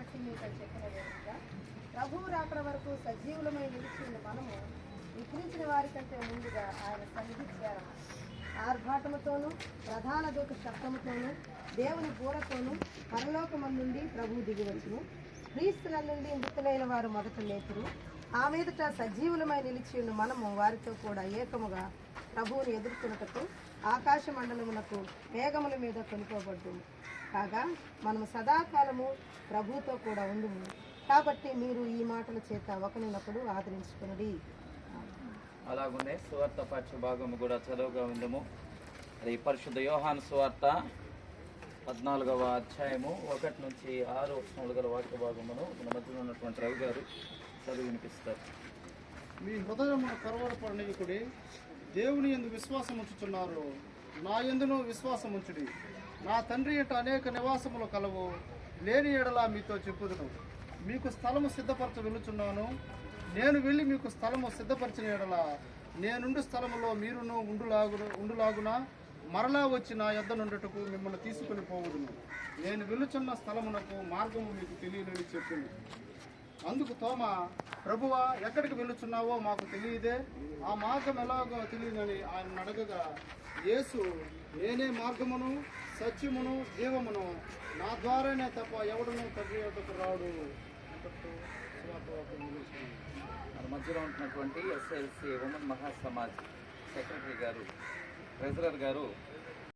కాబట్టి మీకు చెప్పిన విధంగా ప్రభువు రాకడ వరకు సజీవులమై నిలిచింది మనము నిద్రించిన వారి కంటే ముందుగా ఆయన సన్నిధి చేరము. ఆర్భాటముతోనూ ప్రధాన దూత శబ్దముతోనూ దేవుని బూరతోనూ పరలోకమందుండి ప్రభువు దిగివచ్చును. క్రీస్తుల నుండి మృతులైన వారు మొదట లేతురు. ఆ మీదట సజీవులమై నిలిచి ఉన్న మనము వారితో కూడా ఏకముగా ప్రభువుని ఎదుర్కొనుటకు ఆకాశ మండలమునకు మేఘముల మీద కొనుకోబడ్డాము. కాగా మనము సదాకాలము ప్రభువుతో కూడా ఉండుము. కాబట్టి మీరు ఈ మాటల చేత ఒకరినొకడు ఆదరించుకునుడి. అలాగునే సువార్త పాఠ్య భాగము కూడా చదువుగా ఉందము. అది పరిశుద్ధ యోహాను సువార్త 14వ అధ్యాయము 1 నుంచి 6 వచనములు గల వాక్య భాగమును మన మధ్యలో ఉన్నటువంటి రవి గారు చదువు వినిపిస్తారు. మీ హృదయమును కలవరపడనీయుకుడి, దేవుని యందు విశ్వాసం ఉంచుచున్నారు, నా యందును విశ్వాసం ఉంచుడి. నా తండ్రి ఇంట అనేక నివాసములు కలవు, లేని ఎడలా మీతో చెప్పుదును. మీకు స్థలము సిద్ధపరచ వెళుచున్నాను. నేను వెళ్ళి మీకు స్థలము సిద్ధపరిచిన ఎడల నేనుండు స్థలములో మీరును ఉండులాగున మరలా వచ్చి నా యొద్ద నుండుటకు మిమ్మల్ని తీసుకుని పోవుదును. నేను వెళ్ళుచున్న స్థలమునకు మార్గము మీకు తెలియనని చెప్పింది. అందుకు తోమా, ప్రభువా, ఎక్కడికి వెళ్ళుచున్నావో మాకు తెలియదే, ఆ మార్గం ఎలాగో తెలియదని ఆయన అడగగా, యేసు, నేనే మార్గమును సత్యమును జీవమును, నా ద్వారానే తప్ప ఎవడునూ తండ్రి యొద్దకు రాడు. మన మధ్యలో ఉంటున్నటువంటి ఎస్ఎల్సి ఉమెన్ మహాసమాజ్ సెక్రటరీ గారు, ట్రెజరర్ గారు